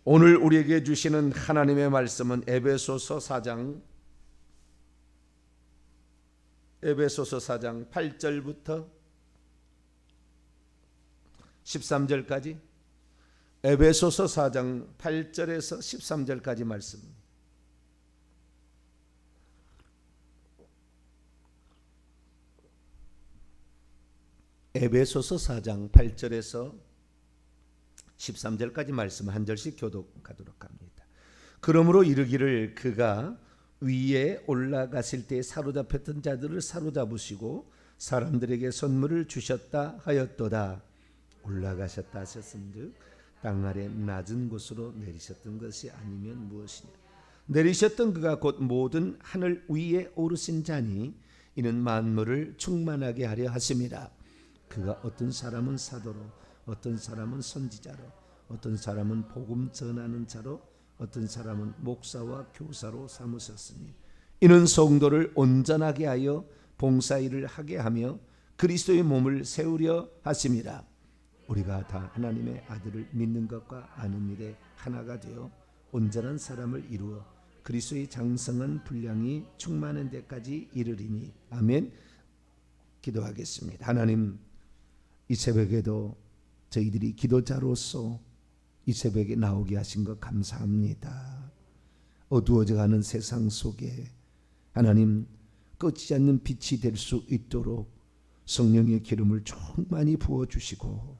오늘 우리에게 주시는 하나님의 말씀은 에베소서 4장 8절부터 13절까지, 에베소서 4장 8절에서 13절까지 말씀. 에베소서 4장 8절에서 13절까지 말씀 한 절씩 교독하도록 합니다. 그러므로 이르기를 그가 위에 올라가실 때 사로잡혔던 자들을 사로잡으시고 사람들에게 선물을 주셨다 하였도다. 올라가셨다 하셨은즉 땅 아래 낮은 곳으로 내리셨던 것이 아니면 무엇이냐. 내리셨던 그가 곧 모든 하늘 위에 오르신 자니 이는 만물을 충만하게 하려 하심이라. 그가 어떤 사람은 사도로, 어떤 사람은 선지자로, 어떤 사람은 복음 전하는 자로, 어떤 사람은 목사와 교사로 삼으셨으니 이는 성도를 온전하게 하여 봉사일을 하게 하며 그리스도의 몸을 세우려 하심이라. 우리가 다 하나님의 아들을 믿는 것과 아는 일에 하나가 되어 온전한 사람을 이루어 그리스도의 장성한 분량이 충만한 데까지 이르리니. 아멘. 기도하겠습니다. 하나님, 이 새벽에도 저희들이 기도자로서 이 새벽에 나오게 하신 것 감사합니다. 어두워져가는 세상 속에 하나님 꺼지지 않는 빛이 될 수 있도록 성령의 기름을 충만히 부어주시고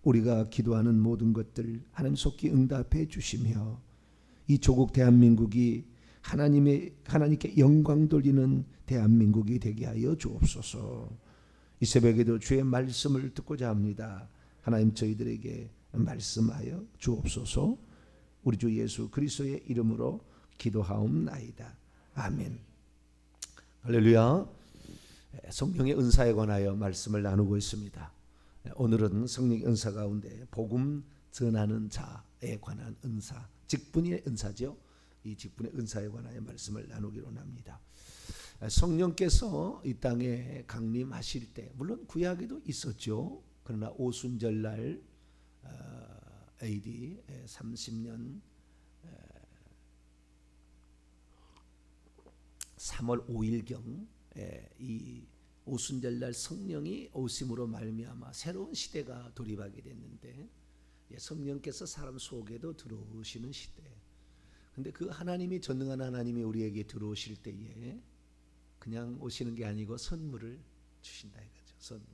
우리가 기도하는 모든 것들 하나님 속히 응답해 주시며 이 조국 대한민국이 하나님께 영광 돌리는 대한민국이 되게 하여 주옵소서. 이 새벽에도 주의 말씀을 듣고자 합니다. 하나님 저희들에게 말씀하여 주옵소서. 우리 주 예수 그리스도의 이름으로 기도하옵나이다. 아멘. 할렐루야. 성령의 은사에 관하여 말씀을 나누고 있습니다. 오늘은 성령의 은사 가운데 복음 전하는 자에 관한 은사, 직분의 은사죠. 이 직분의 은사에 관하여 말씀을 나누기로 합니다. 성령께서 이 땅에 강림하실 때 물론 구약에도 있었죠. 그러나 오순절날 AD 30년 3월 5일경 이 오순절날 성령이 오심으로 말미암아 새로운 시대가 돌입하게 됐는데 성령께서 사람 속에도 들어오시는 시대. 근데 그 하나님이 전능한 하나님이 우리에게 들어오실 때에 그냥 오시는 게 아니고 선물을 주신다 이거죠. 선물.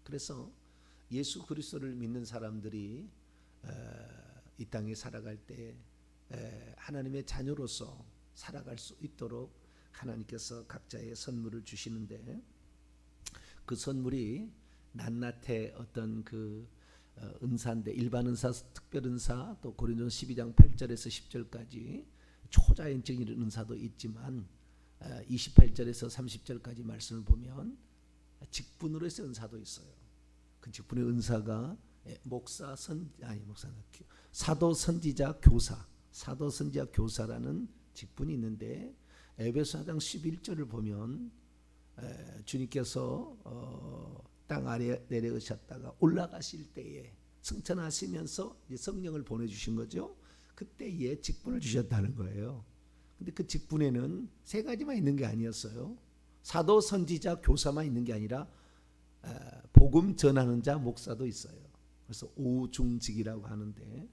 그래서 예수 그리스도를 믿는 사람들이 이 땅에 살아갈 때 하나님의 자녀로서 살아갈 수 있도록 하나님께서 각자의 선물을 주시는데 그 선물이 낱낱의 어떤 그 은사인데 일반 은사, 특별 은사, 또 고린도서 12장 8절에서 10절까지 초자연적인 은사도 있지만 28절에서 30절까지 말씀을 보면 직분으로 해서 은사도 있어요. 그 직분의 은사가 사도 선지자 교사, 사도 선지자 교사라는 직분이 있는데 에베소 4장 11절을 보면 주님께서 땅 아래 내려오셨다가 올라가실 때에 승천하시면서 성령을 보내주신 거죠. 그때에 직분을 주셨다는 거예요. 근데 그 직분에는 세 가지만 있는 게 아니었어요. 사도 선지자 교사만 있는 게 아니라 복음 전하는 자 목사도 있어요. 그래서 오중직이라고 하는데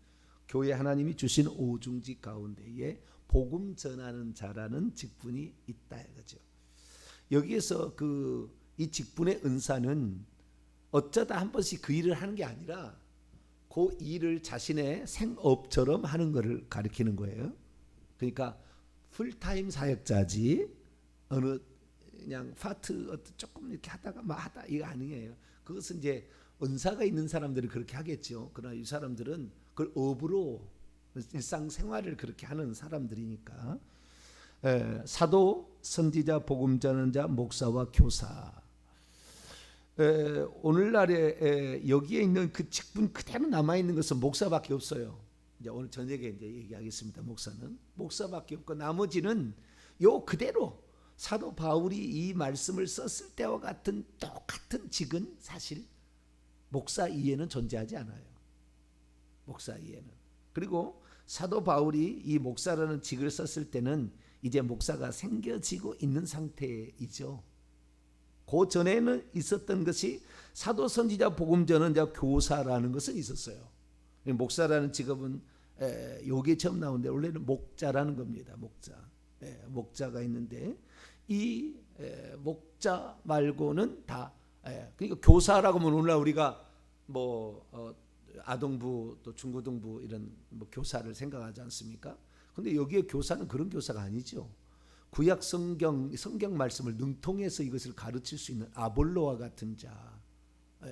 교회 하나님이 주신 오중직 가운데에 복음 전하는 자라는 직분이 있다 이거죠. 여기에서 이 직분의 은사는 어쩌다 한 번씩 그 일을 하는 게 아니라 그 일을 자신의 생업처럼 하는 것을 가리키는 거예요. 그러니까 풀타임 사역자지 어느 그냥 파트 조금 이렇게 하다가 하다 이거 아니에요. 그것은 이제 은사가 있는 사람들이 그렇게 하겠죠. 그러나 이 사람들은 그걸 업으로 일상생활을 그렇게 하는 사람들이니까 사도, 선지자, 복음 전하는 자, 목사와 교사. 오늘날에 여기에 있는 그 직분 그대로 남아 있는 것은 목사밖에 없어요. 이제 오늘 저녁에 이제 얘기하겠습니다. 목사밖에 없고 나머지는 요 그대로 사도 바울이 이 말씀을 썼을 때와 같은 똑같은 직은 사실 목사 이외에는 존재하지 않아요. 목사 이해는. 그리고 사도 바울이 이 목사라는 직을 썼을 때는 이제 목사가 생겨지고 있는 상태이죠. 그 전에는 있었던 것이 사도 선지자 복음 전언자 교사라는 것은 있었어요. 목사라는 직업은 여기에 처음 나오는데 원래는 목자라는 겁니다. 목자가 있는데 이 목자 말고는 다 그러니까 교사라고 하면 오늘날 우리가 아동부 또 중고등부 이런 교사를 생각하지 않습니까? 근데 여기에 교사는 그런 교사가 아니죠. 구약 성경 말씀을 능통해서 이것을 가르칠 수 있는 아볼로와 같은 자,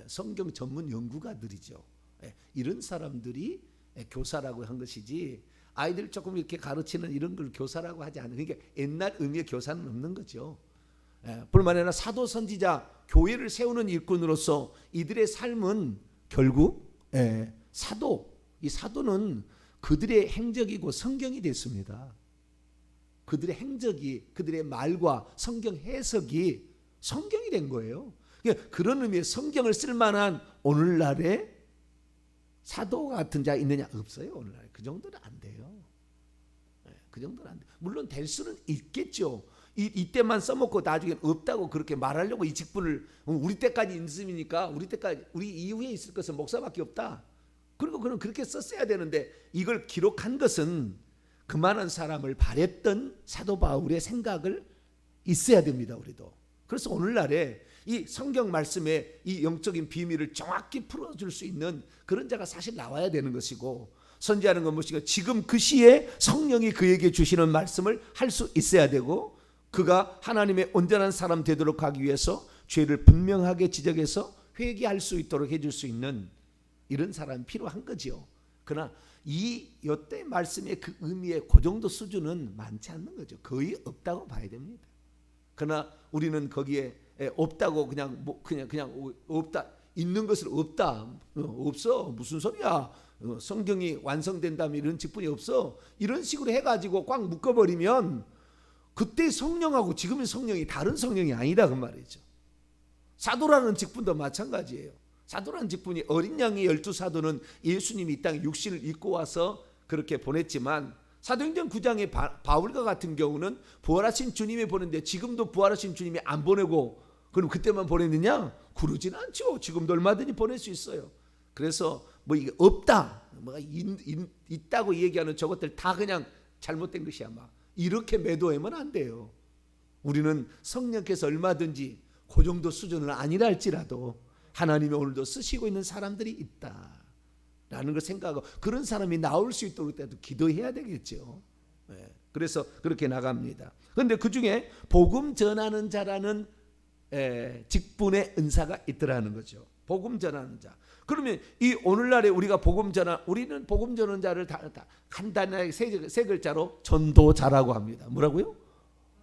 성경 전문 연구가들이죠. 이런 사람들이 교사라고 한 것이지 아이들 조금 이렇게 가르치는 이런 걸 교사라고 하지 않는. 그러니까 옛날 의미의 교사는 없는 거죠. 뿐만 아니라 사도 선지자 교회를 세우는 일꾼으로서 이들의 삶은 결국 이 사도는 그들의 행적이고 성경이 됐습니다. 그들의 행적이 그들의 말과 성경 해석이 성경이 된 거예요. 그러니까 그런 의미의 성경을 쓸만한 오늘날에 사도 같은 자 있느냐? 없어요. 오늘날 그 정도는 안 돼요. 그 정도는 안 돼. 물론 될 수는 있겠죠. 이때만 써먹고 나중에 없다고 그렇게 말하려고 이 직분을 우리 때까지 있음이니까 우리 이후에 있을 것은 목사밖에 없다. 그리고 그는 그렇게 썼어야 되는데 이걸 기록한 것은 그 많은 사람을 바랬던 사도 바울의 생각을 있어야 됩니다. 우리도. 그래서 오늘날에 이 성경 말씀의 이 영적인 비밀을 정확히 풀어줄 수 있는 그런 자가 사실 나와야 되는 것이고, 선지하는 건 무엇인가? 지금 그 시에 성령이 그에게 주시는 말씀을 할 수 있어야 되고, 그가 하나님의 온전한 사람 되도록 하기 위해서 죄를 분명하게 지적해서 회개할 수 있도록 해줄 수 있는 이런 사람이 필요한 거지요. 그러나 이때 말씀의 그 의미의 그 정도 수준은 많지 않는 거죠. 거의 없다고 봐야 됩니다. 그러나 우리는 거기에 없다고 그냥 없다, 있는 것을 없다, 없어, 무슨 소리야, 성경이 완성된다면 이런 직분이 없어, 이런 식으로 해가지고 꽉 묶어버리면 그때 성령하고 지금의 성령이 다른 성령이 아니다 그 말이죠. 사도라는 직분도 마찬가지예요. 사도라는 직분이, 어린 양의 12사도는 예수님이 이 땅에 육신을 입고 와서 그렇게 보냈지만, 사도행전 9장의 바울과 같은 경우는 부활하신 주님이 보냈는데 지금도 부활하신 주님이 안 보내고 그럼 그때만 보냈느냐? 그러진 않죠. 지금도 얼마든지 보낼 수 있어요. 그래서 이게 없다, 있다고 얘기하는 저것들 다 그냥 잘못된 것이야. 이렇게 매도하면 안 돼요. 우리는 성령께서 얼마든지 그 정도 수준은 아니라 할지라도 하나님이 오늘도 쓰시고 있는 사람들이 있다라는 걸 생각하고, 그런 사람이 나올 수 있도록 때도 기도해야 되겠죠. 그래서 그렇게 나갑니다. 그런데 그 중에 복음 전하는 자라는 직분의 은사가 있더라는 거죠. 복음 전하는 자. 그러면 이 오늘날에 우리는 복음 전하는 자를 다 간단하게 세 글자로 전도자라고 합니다. 뭐라고요?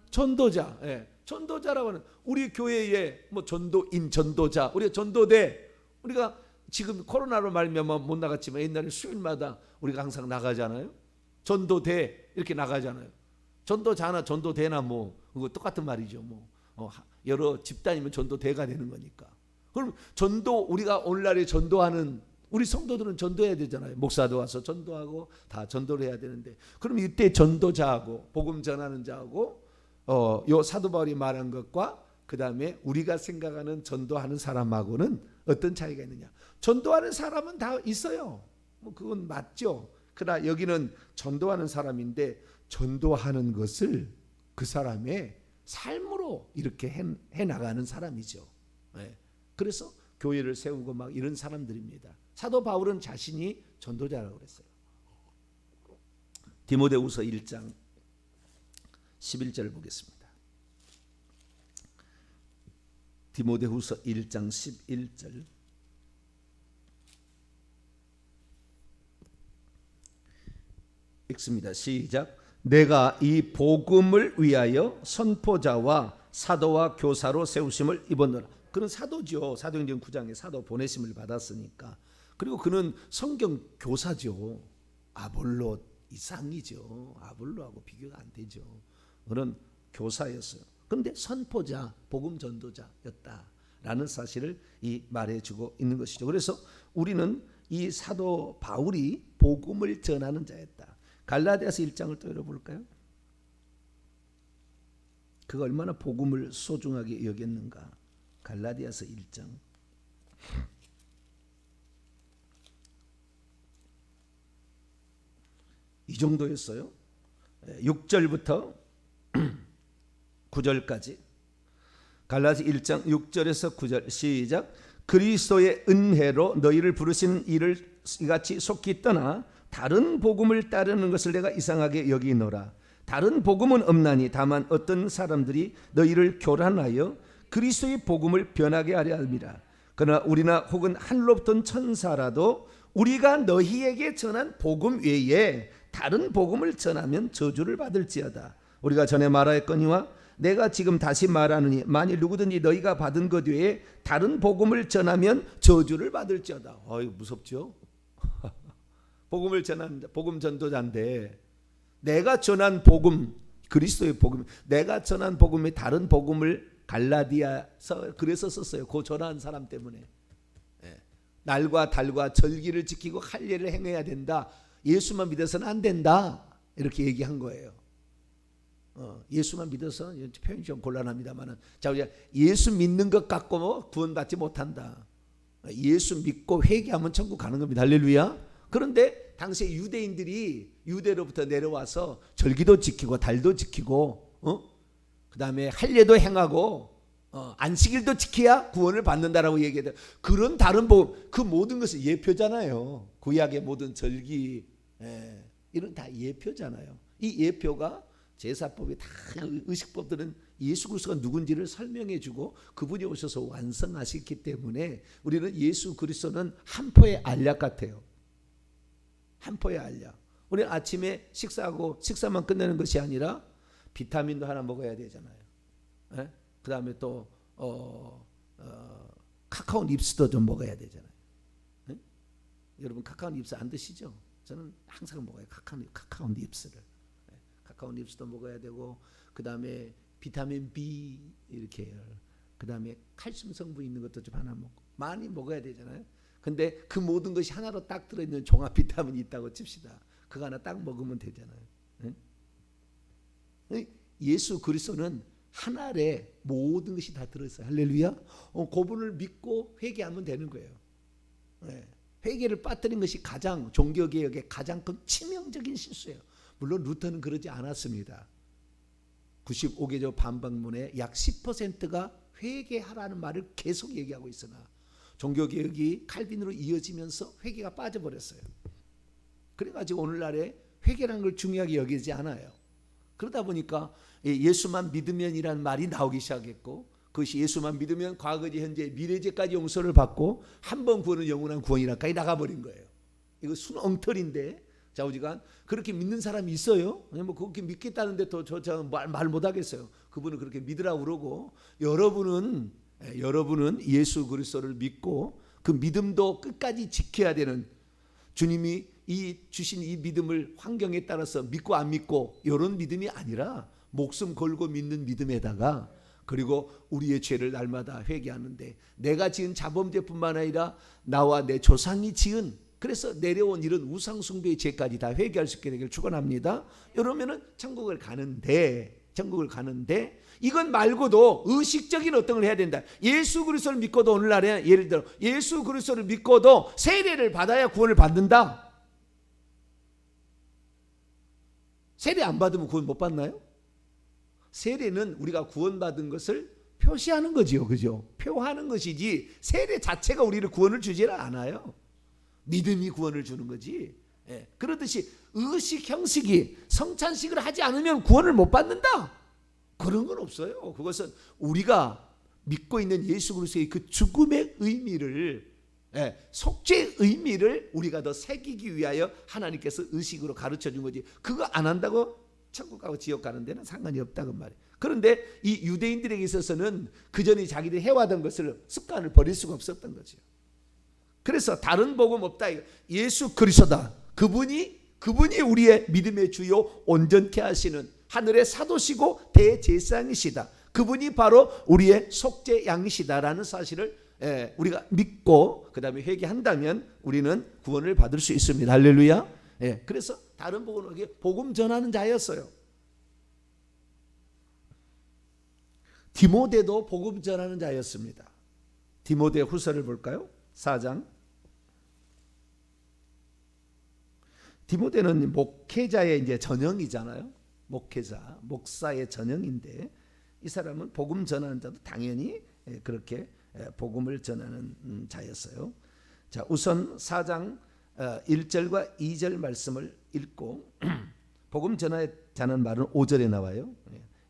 전도자. 전도자라고 하는, 우리 교회에 전도인, 전도자, 우리가 전도대, 우리가 지금 코로나로 말미암아 못 나갔지만 옛날에 수요일마다 우리가 항상 나가잖아요. 전도대 이렇게 나가잖아요. 전도자나 전도대나 그거 똑같은 말이죠. 여러 집단이면 전도대가 되는 거니까. 그럼 우리가 오늘날에 전도하는 우리 성도들은 전도해야 되잖아요. 목사도 와서 전도하고 다 전도를 해야 되는데, 그럼 이때 전도자하고 복음 전하는 자하고 요 사도 바울이 말한 것과 그 다음에 우리가 생각하는 전도하는 사람하고는 어떤 차이가 있느냐? 전도하는 사람은 다 있어요. 그건 맞죠. 그러나 여기는 전도하는 사람인데, 전도하는 것을 그 사람의 삶으로 이렇게 해 나가는 사람이죠. 그래서 교회를 세우고 이런 사람들입니다. 사도 바울은 자신이 전도자라고 그랬어요. 디모데후서 1장 11절 보겠습니다. 디모데후서 1장 11절. 읽습니다. 시작. 내가 이 복음을 위하여 선포자와 사도와 교사로 세우심을 입었노라. 그는 사도죠. 사도행전 9장에 사도 보내심을 받았으니까. 그리고 그는 성경 교사죠. 아볼로 이상이죠. 아볼로하고 비교가 안 되죠. 그는 교사였어요. 그런데 선포자, 복음 전도자였다라는 사실을 말해주고 있는 것이죠. 그래서 우리는 이 사도 바울이 복음을 전하는 자였다. 갈라디아서 1장을 또 열어볼까요? 그가 얼마나 복음을 소중하게 여겼는가. 갈라디아서 1장. 이 정도였어요. 6절부터 9절까지. 갈라디아 1장 6절에서 9절 시작. 그리스도의 은혜로 너희를 부르신 이를 이같이 속히 떠나 다른 복음을 따르는 것을 내가 이상하게 여기노라. 다른 복음은 없나니 다만 어떤 사람들이 너희를 교란하여 그리스도의 복음을 변하게 하려 함이라. 그러나 우리나 혹은 하늘로부터 온 천사라도 우리가 너희에게 전한 복음 외에 다른 복음을 전하면 저주를 받을지어다. 우리가 전에 말하였거니와 내가 지금 다시 말하느니 만일 누구든지 너희가 받은 것 외에 다른 복음을 전하면 저주를 받을지어다. 어이 무섭죠? 복음을 전한 복음 전도자인데 내가 전한 복음 그리스도의 복음, 내가 전한 복음이 다른 복음을 갈라디아서 그래서 썼어요. 그 전한 사람 때문에. 날과 달과 절기를 지키고 할례를 행해야 된다. 예수만 믿어서는 안 된다. 이렇게 얘기한 거예요. 예수만 믿어서 표현이 좀 곤란합니다만은 자 우리가 예수 믿는 것 갖고 뭐 구원받지 못한다. 예수 믿고 회개하면 천국 가는 겁니다. 할렐루야. 그런데 당시에 유대인들이 유대로부터 내려와서 절기도 지키고 달도 지키고 그 다음에 할례도 행하고 안식일도 지켜야 구원을 받는다라고 얘기해요. 그런 다른 복음 그 모든 것은 예표잖아요. 구약의 모든 절기 이런 다 예표잖아요. 이 예표가 제사법이 다 의식법들은 예수 그리스도가 누군지를 설명해주고 그분이 오셔서 완성하셨기 때문에 우리는 예수 그리스도는 한 포의 알약 같아요. 한 포의 알약. 우리는 아침에 식사하고 식사만 끝내는 것이 아니라 비타민도 하나 먹어야 되잖아요. 그 다음에 또 카카오 닙스도 좀 먹어야 되잖아요. 여러분 카카오 닙스 안 드시죠? 저는 항상 먹어요. 카카오 닙스를. 카카오 닙스도 먹어야 되고 그 다음에 비타민 B 이렇게 그 다음에 칼슘 성분 있는 것도 좀 하나 먹고 많이 먹어야 되잖아요. 근데 그 모든 것이 하나로 딱 들어있는 종합 비타민이 있다고 칩시다. 그거 하나 딱 먹으면 되잖아요. 예수 그리스도는 한 알에 모든 것이 다 들어있어요. 할렐루야. 그분을 믿고 회개하면 되는 거예요. 회개를 빠뜨린 것이 가장 종교개혁의 가장 큰 치명적인 실수예요. 물론 루터는 그러지 않았습니다. 95개조 반박문의 약 10%가 회개하라는 말을 계속 얘기하고 있으나 종교개혁이 칼빈으로 이어지면서 회개가 빠져버렸어요. 그래가지고 오늘날에 회개라는 걸 중요하게 여기지 않아요. 그러다 보니까 예수만 믿으면이라는 말이 나오기 시작했고 그것이 예수만 믿으면 과거제, 현재, 미래제까지 용서를 받고 한 번 구원은 영원한 구원이라까지 나가버린 거예요. 이거 순 엉터리인데 좌우지간 그렇게 믿는 사람이 있어요. 뭐 그렇게 믿겠다는데 또 저 말 못하겠어요. 그분은 그렇게 믿으라고 그러고 여러분은 예수 그리스도를 믿고 그 믿음도 끝까지 지켜야 되는 주님이 주신 이 믿음을 환경에 따라서 믿고 안 믿고 이런 믿음이 아니라 목숨 걸고 믿는 믿음에다가 그리고 우리의 죄를 날마다 회개하는데 내가 지은 자범죄뿐만 아니라 나와 내 조상이 지은 그래서 내려온 이런 우상숭배의 죄까지 다 회개할 수 있게 되길 축원합니다. 이러면은 천국을 가는데 이건 말고도 의식적인 어떤 걸 해야 된다. 예수 그리스도를 믿고도 오늘날에 예를 들어 예수 그리스도를 믿고도 세례를 받아야 구원을 받는다. 세례 안 받으면 구원 못 받나요? 세례는 우리가 구원받은 것을 표시하는 거지요. 그죠? 표하는 것이지 세례 자체가 우리를 구원을 주지를 않아요. 믿음이 구원을 주는 거지. 그렇듯이 의식 형식이 성찬식을 하지 않으면 구원을 못 받는다. 그런 건 없어요. 그것은 우리가 믿고 있는 예수 그리스도의 그 죽음의 의미를 속죄의 의미를 우리가 더 새기기 위하여 하나님께서 의식으로 가르쳐 준 거지. 그거 안 한다고 천국 가고 지옥 가는 데는 상관이 없다고 말이에요. 그런데 이 유대인들에게 있어서는 그전에 자기들이 해왔던 것을 습관을 버릴 수가 없었던 거죠. 그래서 다른 복음 없다. 예수 그리스도다. 그분이 우리의 믿음의 주요 온전케 하시는 하늘의 사도시고 대제사장이시다. 그분이 바로 우리의 속죄 양이시다라는 사실을 우리가 믿고 그 다음에 회개한다면 우리는 구원을 받을 수 있습니다. 할렐루야. 그래서 다른 복음은 복음 전하는 자였어요. 디모데도 복음 전하는 자였습니다. 디모데 후서를 볼까요? 4장. 디모데는 목회자의 이제 전형이잖아요. 목회자, 목사의 전형인데 이 사람은 복음 전하는 자도 당연히 그렇게 복음을 전하는 자였어요. 자, 우선 4장 1절과 2절 말씀을 읽고 복음 전하자는 말은 5절에 나와요.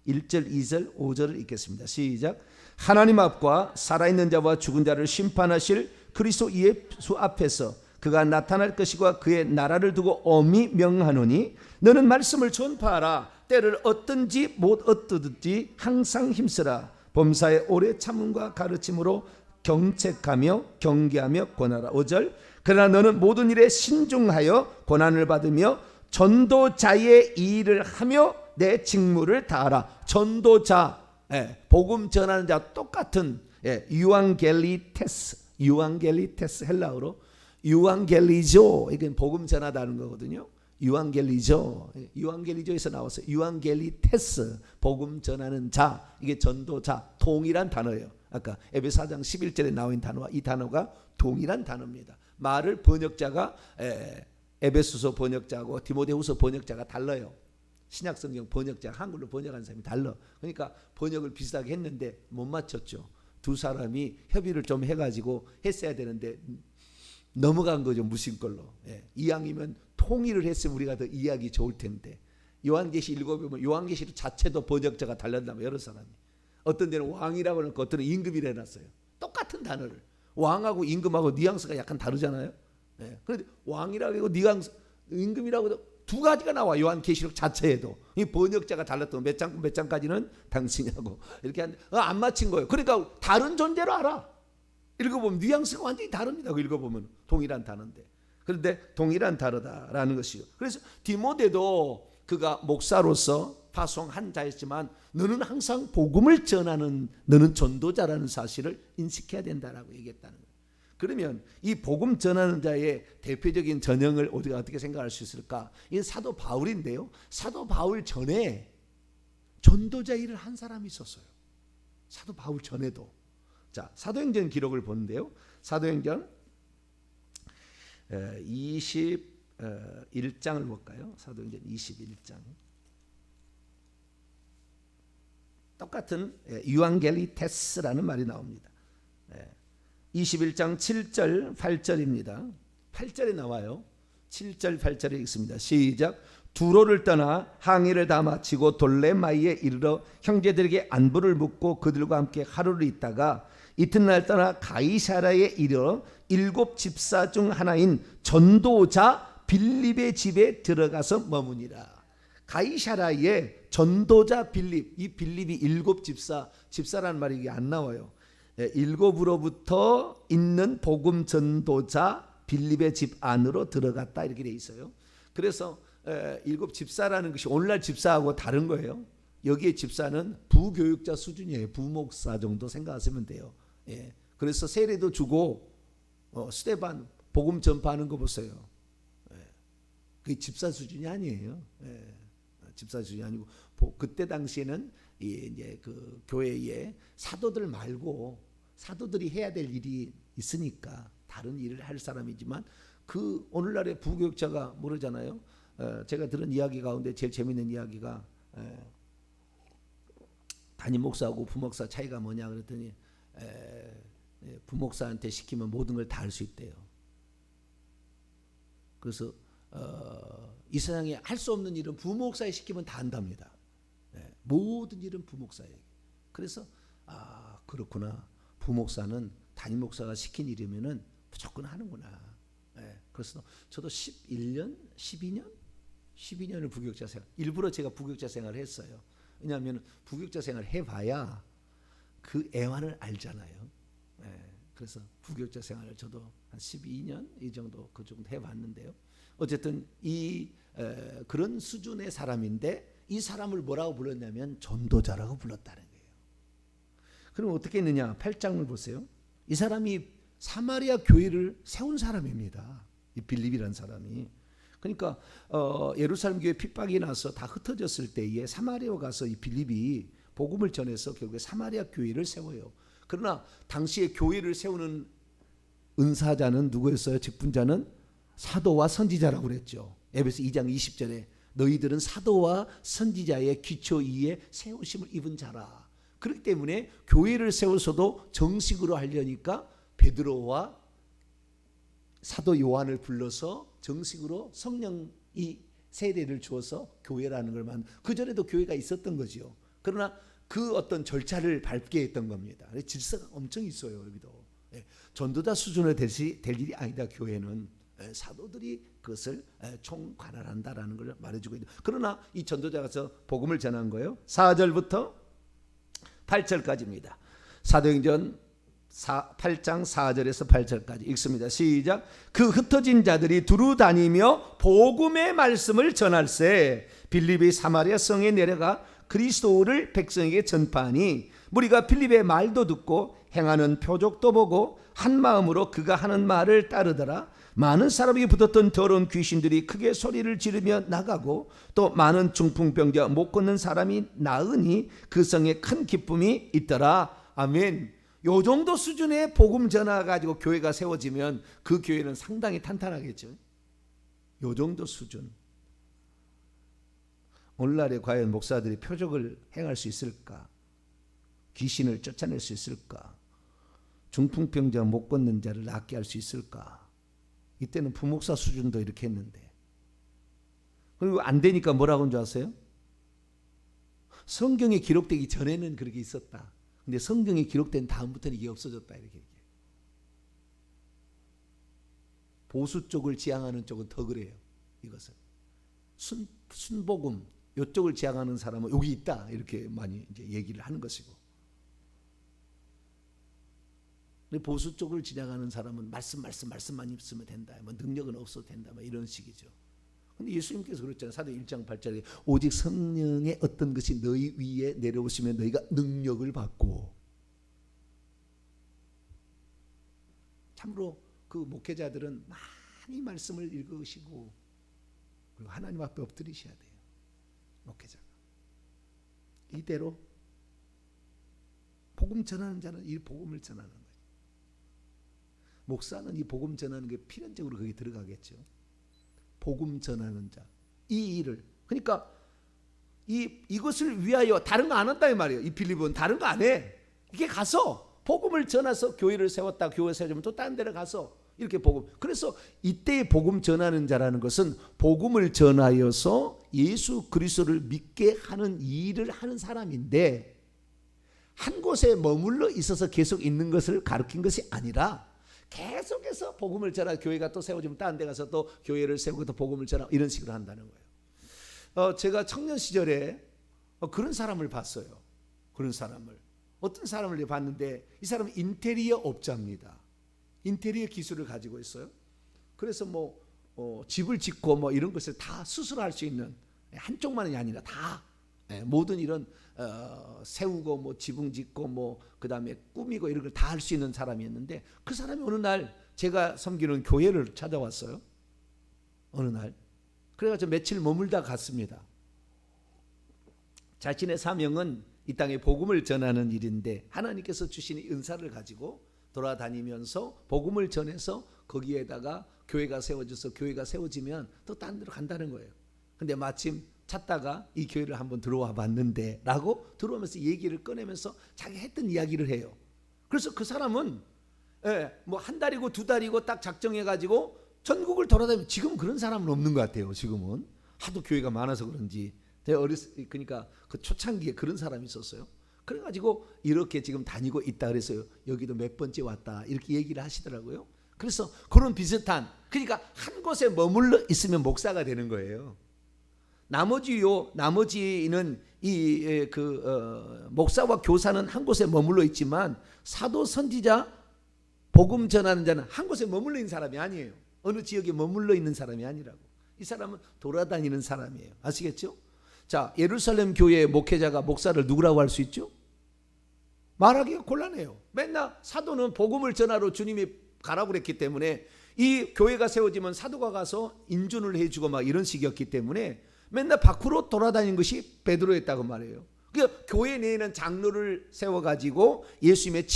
1절, 2절, 5절을 읽겠습니다. 시작. 하나님 앞과 살아있는 자와 죽은 자를 심판하실 그리스도 예수 앞에서 그가 나타날 것이고 그의 나라를 두고 엄히 명하노니 너는 말씀을 전파하라. 때를 얻든지 못 얻든지 항상 힘쓰라. 범사에 오래 참음과 가르침으로 경책하며 경계하며 권하라. 5절. 그러나 너는 모든 일에 신중하여 고난을 받으며 전도자의 일을 하며 내 직무를 다하라. 전도자, 복음 전하는 자 똑같은 유앙겔리테스, 유앙겔리테스 헬라어로 유앙겔리조, 이건 복음 전하다는 거거든요. 유앙겔리조, 유앙겔리조에서 나왔어요. 유앙겔리테스, 복음 전하는 자, 이게 전도자, 동일한 단어예요. 아까 에베소 4장 11절에 나온 단어와 이 단어가 동일한 단어입니다. 말을 번역자가 에베소서 번역자하고 디모데후서 번역자가 달라요. 신약성경 번역자가 한글로 번역한 사람이 달라. 그러니까 번역을 비슷하게 했는데 못 맞췄죠. 두 사람이 협의를 좀 해가지고 했어야 되는데 넘어간 거죠. 무심걸로. 이왕이면 통일을 했으면 우리가 더 이해하기 좋을 텐데 요한계시 읽어보면 요한계시 자체도 번역자가 달랐다면 여러 사람이 어떤 데는 왕이라고 해놓고 어떤 데는 임금이라 해놨어요. 똑같은 단어를 왕하고 임금하고 뉘앙스가 약간 다르잖아요. 그런데 왕이라고 하고 뉘앙스 임금이라고 해도 두 가지가 나와. 요한계시록 자체에도 이 번역자가 달랐던 몇 장까지는 당신하고 이렇게 안 맞힌 거예요. 그러니까 다른 존재로 알아. 읽어보면 뉘앙스가 완전히 다릅니다. 읽어보면 동일한 단어인데 그런데 동일한 단어다라는 것이요. 그래서 디모데도 그가 목사로서 파송한 자였지만 너는 항상 복음을 전하는 너는 전도자라는 사실을 인식해야 된다라고 얘기했다는 거예요. 그러면 이 복음 전하는 자의 대표적인 전형을 우리가 어떻게 생각할 수 있을까? 이건 사도 바울인데요. 사도 바울 전에 전도자 일을 한 사람이 있었어요. 사도 바울 전에도. 자, 사도행전 기록을 보는데요. 사도행전 21장을 볼까요? 사도행전 21장. 똑같은 유앙겔리테스라는 말이 나옵니다. 21장 7절 8절입니다. 8절에 나와요. 7절 8절에 있습니다. 시작. 두로를 떠나 항해를 다 마치고 돌레마이에 이르러 형제들에게 안부를 묻고 그들과 함께 하루를 있다가 이튿날 떠나 가이사라에 이르러 7 집사 중 하나인 전도자 빌립의 집에 들어가서 머무니라. 가이사라에 전도자 빌립, 이 빌립이 7 집사라는 말이 이게 안 나와요. 7으로부터 있는 복음 전도자 빌립의 집 안으로 들어갔다 이렇게 돼 있어요. 그래서 7 집사라는 것이 오늘날 집사하고 다른 거예요. 여기에 집사는 부교육자 수준이에요. 부목사 정도 생각하시면 돼요. 그래서 세례도 주고 스데반 복음 전파하는 거 보세요. 그게 집사 수준이 아니에요. 집사 수준이 아니고 그때 당시에는 이제 그 교회에 사도들 말고 사도들이 해야 될 일이 있으니까 다른 일을 할 사람이지만 그 오늘날의 부교육자가 모르잖아요. 제가 들은 이야기 가운데 제일 재밌는 이야기가 담임 목사하고 부목사 차이가 뭐냐 그랬더니 부목사한테 시키면 모든 걸 다 할 수 있대요. 그래서 이 세상에 할 수 없는 일은 부목사에 시키면 다 한답니다. 모든 일은 부목사에게. 그래서 그렇구나. 부목사는 담임 목사가 시킨 일이면은 무조건 하는구나. 그래서 저도 12년을 부교육자 생활. 일부러 제가 부교육자 생활을 했어요. 왜냐하면 부교육자 생활을 해봐야 그 애환을 알잖아요. 그래서 부교육자 생활을 저도 한 12년 이 정도 그 정도 해봤는데요. 어쨌든 그런 수준의 사람인데 이 사람을 뭐라고 불렀냐면 전도자라고 불렀다는 거예요. 그럼 어떻게 했느냐? 8장을 보세요. 이 사람이 사마리아 교회를 세운 사람입니다. 이 빌립이라는 사람이. 그러니까 예루살렘 교회 핍박이 나서 다 흩어졌을 때에 사마리아 가서 이 빌립이 복음을 전해서 결국에 사마리아 교회를 세워요. 그러나 당시에 교회를 세우는 은사자는 누구였어요? 직분자는 사도와 선지자라고 그랬죠. 에베소 2장 20절에 너희들은 사도와 선지자의 기초 위에 세우심을 입은 자라. 그렇기 때문에 교회를 세워서도 정식으로 하려니까 베드로와 사도 요한을 불러서 정식으로 성령이 세례를 주어서 교회라는 걸 그 전에도 교회가 있었던 거죠. 그러나 그 어떤 절차를 밟게 했던 겁니다. 질서가 엄청 있어요. 여기도 전도자 수준으로 될 일이 아니다. 교회는 사도들이 그것을 총관할한다라는 걸 말해주고 있는. 그러나 이 전도자가 복음을 전한 거예요. 4절부터 8절까지입니다. 사도행전 8장 4절에서 8절까지 읽습니다. 시작. 그 흩어진 자들이 두루 다니며 복음의 말씀을 전할세 빌립이 사마리아 성에 내려가 그리스도를 백성에게 전파하니 무리가 빌립의 말도 듣고 행하는 표적도 보고 한 마음으로 그가 하는 말을 따르더라. 많은 사람에게 붙었던 더러운 귀신들이 크게 소리를 지르며 나가고 또 많은 중풍병자 못 걷는 사람이 나으니 그 성에 큰 기쁨이 있더라. 아멘. 요 정도 수준의 복음 전화 가지고 교회가 세워지면 그 교회는 상당히 탄탄하겠죠. 요 정도 수준. 오늘날에 과연 목사들이 표적을 행할 수 있을까? 귀신을 쫓아낼 수 있을까? 중풍병자 못 걷는 자를 낫게 할 수 있을까? 이때는 부목사 수준도 이렇게 했는데. 그리고 안 되니까 뭐라고 한 줄 아세요? 성경에 기록되기 전에는 그렇게 있었다. 근데 성경에 기록된 다음부터는 이게 없어졌다. 이렇게 얘기해요. 보수 쪽을 지향하는 쪽은 더 그래요. 이것은 순복음 이쪽을 지향하는 사람은 여기 있다. 이렇게 많이 이제 얘기를 하는 것이고. 근데 보수 쪽을 지향하는 사람은 말씀만 있으면 된다. 뭐 능력은 없어도 된다. 뭐 이런 식이죠. 근데 예수님께서 그랬잖아요. 사도행 1장 8절에 오직 성령의 어떤 것이 너희 위에 내려오시면 너희가 능력을 받고. 참으로 그 목회자들은 많이 말씀을 읽으시고 그리고 하나님 앞에 엎드리셔야 돼요. 목회자가. 이대로 복음 전하는 자는 이 복음을 전하는 거예요. 목사는 이 복음 전하는 게 필연적으로 거기 들어가겠죠. 복음 전하는 자. 이 일을. 그러니까 이것을 위하여 다른 거 안 한다 이 말이에요. 이 빌립은 다른 거 안 해. 이게 가서 복음을 전해서 교회를 세웠다. 교회 세우면 또 다른 데로 가서 이렇게 복음. 그래서 이때의 복음 전하는 자라는 것은 복음을 전하여서 예수 그리스도를 믿게 하는 일을 하는 사람인데 한 곳에 머물러 있어서 계속 있는 것을 가르친 것이 아니라 계속해서 복음을 전하 교회가 또 세워지면 다른 데 가서 또 교회를 세우고 또 복음을 전하고 이런 식으로 한다는 거예요. 제가 청년 시절에 그런 사람을 봤어요. 그런 사람을. 어떤 사람을 봤는데 이 사람은 인테리어 업자입니다. 인테리어 기술을 가지고 있어요. 그래서 집을 짓고 이런 것을 다 스스로 할 수 있는 한쪽만이 아니라 다 모든 이런 세우고 지붕 짓고 그다음에 꾸미고 이런 걸 다 할 수 있는 사람이었는데 그 사람이 어느 날 제가 섬기는 교회를 찾아왔어요. 어느 날. 그래가지고 며칠 머물다 갔습니다. 자신의 사명은 이 땅에 복음을 전하는 일인데 하나님께서 주신 은사를 가지고 돌아다니면서 복음을 전해서 거기에다가 교회가 세워져서 교회가 세워지면 또 딴 데로 간다는 거예요. 근데 마침 찾다가 이 교회를 한번 들어와 봤는데 라고 들어오면서 얘기를 꺼내면서 자기 했던 이야기를 해요. 그래서 그 사람은 한 달이고 두 달이고 딱 작정해가지고 전국을 돌아다니면 지금 그런 사람은 없는 것 같아요. 지금은 하도 교회가 많아서 그런지 그러니까 그 초창기에 그런 사람이 있었어요. 그래가지고 이렇게 지금 다니고 있다 그래서요. 여기도 몇 번째 왔다 이렇게 얘기를 하시더라고요. 그래서 그런 비슷한 그러니까 한 곳에 머물러 있으면 목사가 되는 거예요. 나머지는 목사와 교사는 한 곳에 머물러 있지만 사도 선지자 복음 전하는 자는 한 곳에 머물러 있는 사람이 아니에요. 어느 지역에 머물러 있는 사람이 아니라고. 이 사람은 돌아다니는 사람이에요. 아시겠죠? 자, 예루살렘 교회의 목회자가 목사를 누구라고 할 수 있죠? 말하기가 곤란해요. 맨날 사도는 복음을 전하러 주님이 가라고 그랬기 때문에, 이 교회가 세워지면 사도가 가서 인준을 해주고 막 이런 식이었기 때문에 맨날 밖으로 돌아다닌 것이 베드로였다고 말해요. 그러니까 교회 내에는 장로를 세워가지고 예수님의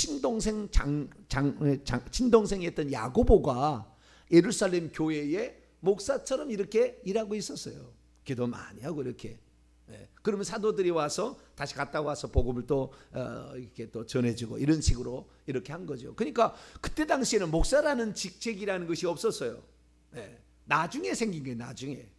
친동생이었던 야고보가 예루살렘 교회의 목사처럼 이렇게 일하고 있었어요. 기도 많이 하고 이렇게. 그러면 사도들이 와서 다시 갔다 와서 복음을 또 이렇게 또 전해주고 이런 식으로 이렇게 한 거죠. 그러니까 그때 당시에는 목사라는 직책이라는 것이 없었어요. 나중에 생긴 게 나중에.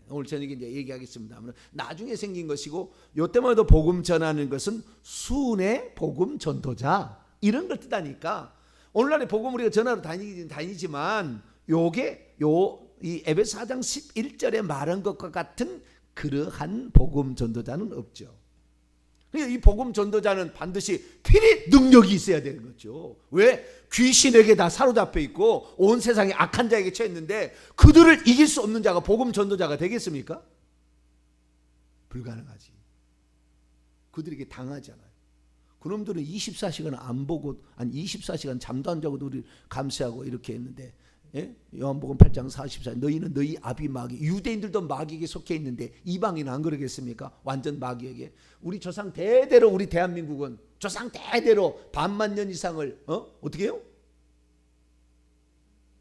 오늘 저녁에 이제 얘기하겠습니다만 나중에 생긴 것이고, 요때만 해도 복음 전하는 것은 순회 복음 전도자 이런 걸 뜻하니까 오늘날의 복음 우리가 전하러 다니지만 요게 이 에베소 4장 11절에 말한 것과 같은 그러한 복음 전도자는 없죠. 그러니까 이 복음 전도자는 반드시 필히 능력이 있어야 되는 거죠. 왜? 귀신에게 다 사로잡혀 있고 온 세상에 악한 자에게 처했는데 그들을 이길 수 없는 자가 복음 전도자가 되겠습니까? 불가능하지. 그들에게 당하잖아요. 그놈들은 24시간 안 보고, 아니 24시간 잠도 안 자고도 우리 감시하고 이렇게 했는데, 요한복음 8장 44, 너희는 너희 아비 마귀, 유대인들도 마귀에게 속해 있는데 이방인은 안 그러겠습니까? 완전 마귀에게. 우리 조상 대대로, 우리 대한민국은 조상 대대로 반만 년 이상을 어떻게 해요?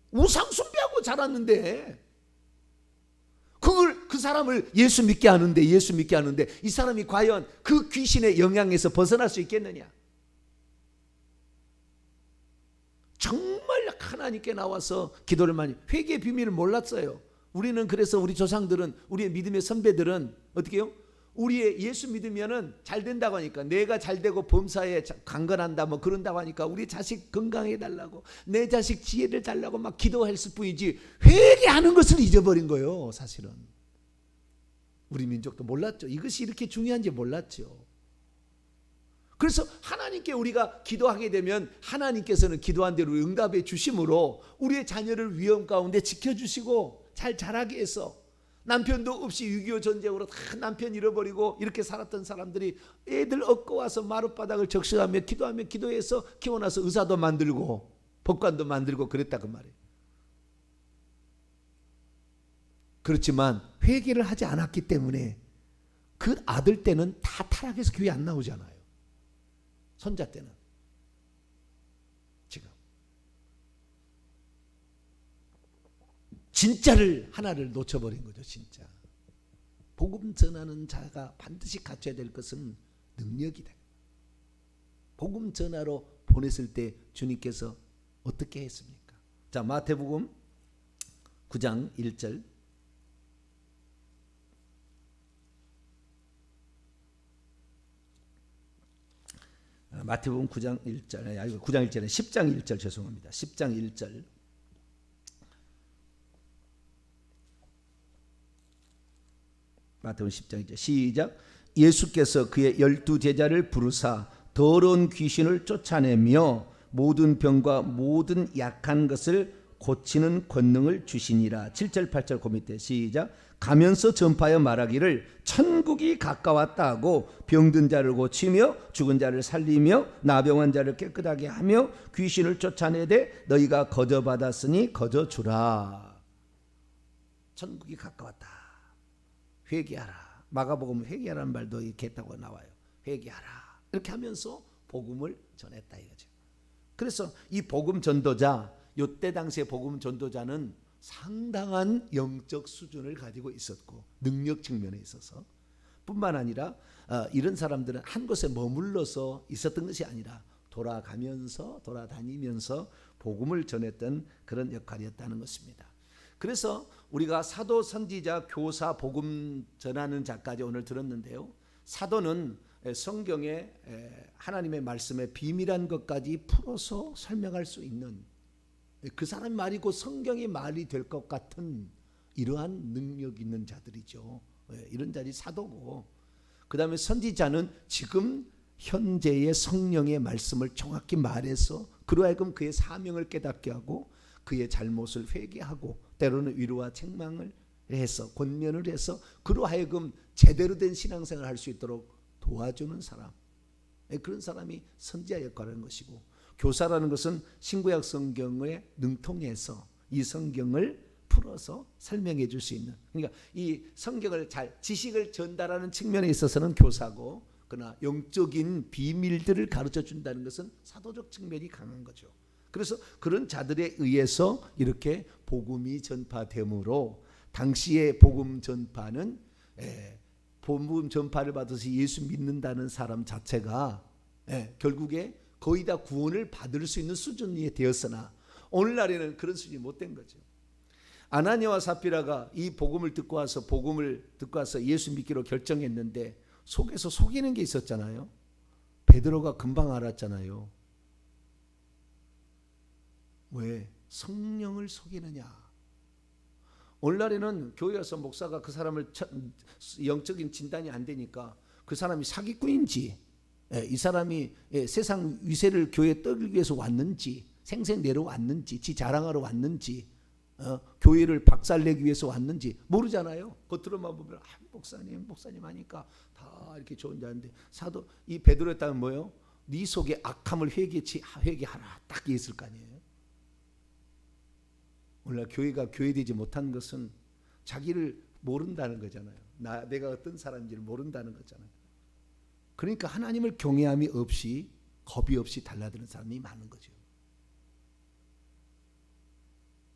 우상 숭배하고 자랐는데, 그 사람을 예수 믿게 하는데 이 사람이 과연 그 귀신의 영향에서 벗어날 수 있겠느냐? 정말 하나님께 나와서 기도를 많이, 회개의 비밀을 몰랐어요. 우리는 그래서 우리 조상들은, 우리의 믿음의 선배들은 어떻게 해요? 우리의 예수 믿으면은 잘 된다고 하니까, 내가 잘 되고 범사에 강건한다 뭐 그런다고 하니까 우리 자식 건강해 달라고, 내 자식 지혜를 달라고 막 기도했을 뿐이지 회개하는 것을 잊어버린 거예요. 사실은 우리 민족도 몰랐죠. 이것이 이렇게 중요한지 몰랐죠. 그래서 하나님께 우리가 기도하게 되면 하나님께서는 기도한 대로 응답해 주심으로 우리의 자녀를 위험 가운데 지켜주시고 잘 자라게 해서, 남편도 없이 6.25 전쟁으로 다 남편 잃어버리고 이렇게 살았던 사람들이 애들 얻고 와서 마룻바닥을 적셔가며 기도하며 기도해서 키워나서 의사도 만들고 법관도 만들고 그랬다 그 말이에요. 그렇지만 회개를 하지 않았기 때문에 그 아들 때는 다 타락해서 교회 안 나오잖아요. 손자 때는. 지금 진짜를 하나를 놓쳐버린 거죠. 진짜 복음 전하는 자가 반드시 갖춰야 될 것은 능력이다. 복음 전하러 보냈을 때 주님께서 어떻게 했습니까? 자, 마태복음 9장 1절. 마태복음 9장 1절, 아니 9장 1절에 10장 1절 죄송합니다. 10장 1절. 마태복음 10장 1절 시작. 예수께서 그의 12제자를 부르사 더러운 귀신을 쫓아내며 모든 병과 모든 약한 것을 고치는 권능을 주시니라. 7절 8절 그 밑에 시작. 가면서 전파하여 말하기를 천국이 가까웠다 하고 병든 자를 고치며 죽은 자를 살리며 나병한 자를 깨끗하게 하며 귀신을 쫓아내되 너희가 거저 받았으니 거저 주라. 천국이 가까웠다. 회개하라. 마가복음 회개하라는 말도 이렇게 했다고 나와요. 회개하라. 이렇게 하면서 복음을 전했다 이거죠. 그래서 이 복음 전도자, 요때 당시의 복음 전도자는 상당한 영적 수준을 가지고 있었고 능력 측면에 있어서 뿐만 아니라 이런 사람들은 한 곳에 머물러서 있었던 것이 아니라 돌아다니면서 복음을 전했던 그런 역할이었다는 것입니다. 그래서 우리가 사도, 선지자, 교사, 복음 전하는 자까지 오늘 들었는데요. 사도는 성경에 하나님의 말씀의 비밀한 것까지 풀어서 설명할 수 있는, 그 사람 말이 곧 성경의 말이 될 것 같은 이러한 능력 있는 자들이죠. 이런 자들이 사도고, 그 다음에 선지자는 지금 현재의 성령의 말씀을 정확히 말해서 그로 하여금 그의 사명을 깨닫게 하고 그의 잘못을 회개하고 때로는 위로와 책망을 해서 권면을 해서 그로 하여금 제대로 된 신앙생활을 할 수 있도록 도와주는 사람. 그런 사람이 선지자 역할을 하는 것이고, 교사라는 것은 신구약 성경에 능통해서 이 성경을 풀어서 설명해 줄 수 있는, 그러니까 이 성경을 잘 지식을 전달하는 측면에 있어서는 교사고, 그러나 영적인 비밀들을 가르쳐 준다는 것은 사도적 측면이 강한 거죠. 그래서 그런 자들에 의해서 이렇게 복음이 전파되므로 당시의 복음 전파는 복음 전파를 받아서 예수 믿는다는 사람 자체가 결국에 거의 다 구원을 받을 수 있는 수준이 되었으나 오늘날에는 그런 수준이 못 된 거죠. 아나니아와 삽비라가 이 복음을 듣고 와서 예수 믿기로 결정했는데 속에서 속이는 게 있었잖아요. 베드로가 금방 알았잖아요. 왜? 성령을 속이느냐. 오늘날에는 교회 와서 목사가 그 사람을 영적인 진단이 안 되니까 그 사람이 사기꾼인지, 이 사람이 세상 위세를 교회에 떨기 위해서 왔는지, 생생 내려왔는지, 지 자랑하러 왔는지, 교회를 박살내기 위해서 왔는지 모르잖아요. 겉으로만 보면 목사님 하니까 다 이렇게 좋은 자인데, 사도 이 베드로였다면 뭐예요? 네 속에 악함을 회개하라, 딱 있을 거 아니에요. 오늘 교회가 교회되지 못한 것은 자기를 모른다는 거잖아요. 내가 어떤 사람인지를 모른다는 거잖아요. 그러니까 하나님을 경외함이 없이, 겁이 없이 달라드는 사람이 많은 거죠.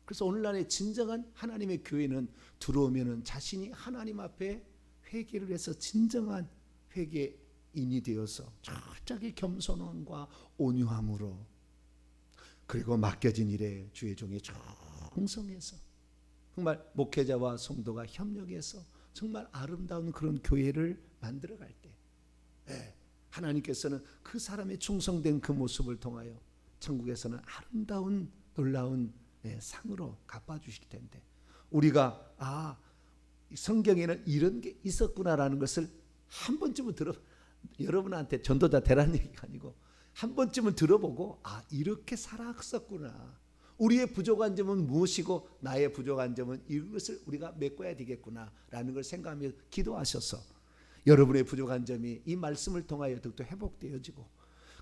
그래서 오늘날의 진정한 하나님의 교회는 들어오면은 자신이 하나님 앞에 회개를 해서 진정한 회개인이 되어서 철저하게 겸손함과 온유함으로, 그리고 맡겨진 일에 주의 종이 충성해서 정말 목회자와 성도가 협력해서 정말 아름다운 그런 교회를 만들어갈 때, 하나님께서는 그 사람의 충성된 그 모습을 통하여 천국에서는 아름다운 놀라운 상으로 갚아주실 텐데, 우리가 성경에는 이런 게 있었구나라는 것을 한 번쯤은 여러분한테 전도자 되라는 얘기가 아니고 한 번쯤은 들어보고 이렇게 살았었구나, 우리의 부족한 점은 무엇이고 나의 부족한 점은 이것을 우리가 메꿔야 되겠구나라는 걸 생각하며 기도하셔서 여러분의 부족한 점이 이 말씀을 통하여 더욱더 회복되어지고,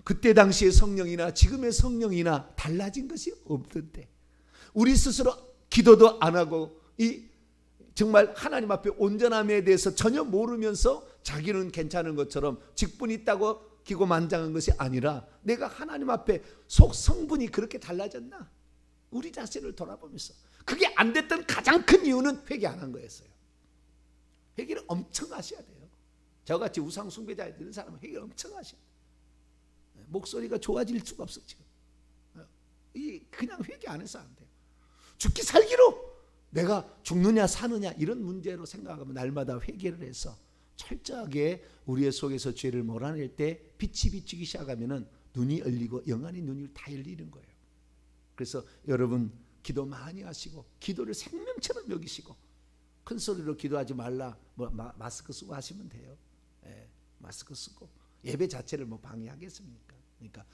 그때 당시의 성령이나 지금의 성령이나 달라진 것이 없던데 우리 스스로 기도도 안 하고 정말 하나님 앞에 온전함에 대해서 전혀 모르면서 자기는 괜찮은 것처럼 직분이 있다고 기고만장한 것이 아니라, 내가 하나님 앞에 속 성분이 그렇게 달라졌나, 우리 자신을 돌아보면서 그게 안 됐던 가장 큰 이유는 회개 안 한 거였어요. 회개를 엄청 하셔야 돼요. 저같이 우상 숭배자 되는 사람은 회개를 엄청 하셔야 돼요. 목소리가 좋아질 수가 없어 지금. 그냥 회개 안 해서 안 돼요. 죽기 살기로 내가 죽느냐 사느냐 이런 문제로 생각하면 날마다 회개를 해서 철저하게 우리의 속에서 죄를 몰아낼 때 빛이 비추기 시작하면은 눈이 열리고 영안의 눈이 다 열리는 거예요. 그래서 여러분 기도 많이 하시고 기도를 생명처럼 여기시고, 큰 소리로 기도하지 말라, 마스크 쓰고 하시면 돼요. 마스크 쓰고 예배 자체를 방해하겠습니까? 그러니까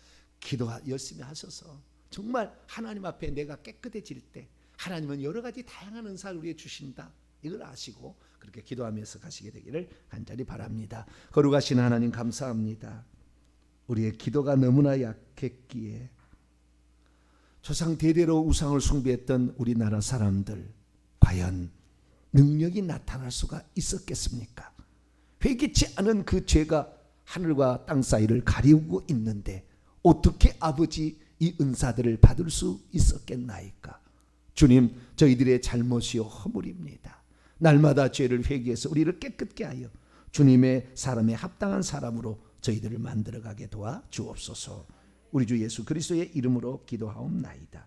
기도 열심히 하셔서 정말 하나님 앞에 내가 깨끗해질 때 하나님은 여러 가지 다양한 은사를 우리에게 주신다, 이걸 아시고 그렇게 기도하면서 가시게 되기를 간절히 바랍니다. 거룩하신 하나님 감사합니다. 우리의 기도가 너무나 약했기에 조상 대대로 우상을 숭배했던 우리나라 사람들, 과연 능력이 나타날 수가 있었겠습니까? 회개치 않은 그 죄가 하늘과 땅 사이를 가리우고 있는데 어떻게 아버지 이 은사들을 받을 수 있었겠나이까? 주님, 저희들의 잘못이요 허물입니다. 날마다 죄를 회개해서 우리를 깨끗게 하여 주님의 사람에 합당한 사람으로 저희들을 만들어가게 도와 주옵소서. 우리 주 예수 그리스도의 이름으로 기도하옵나이다.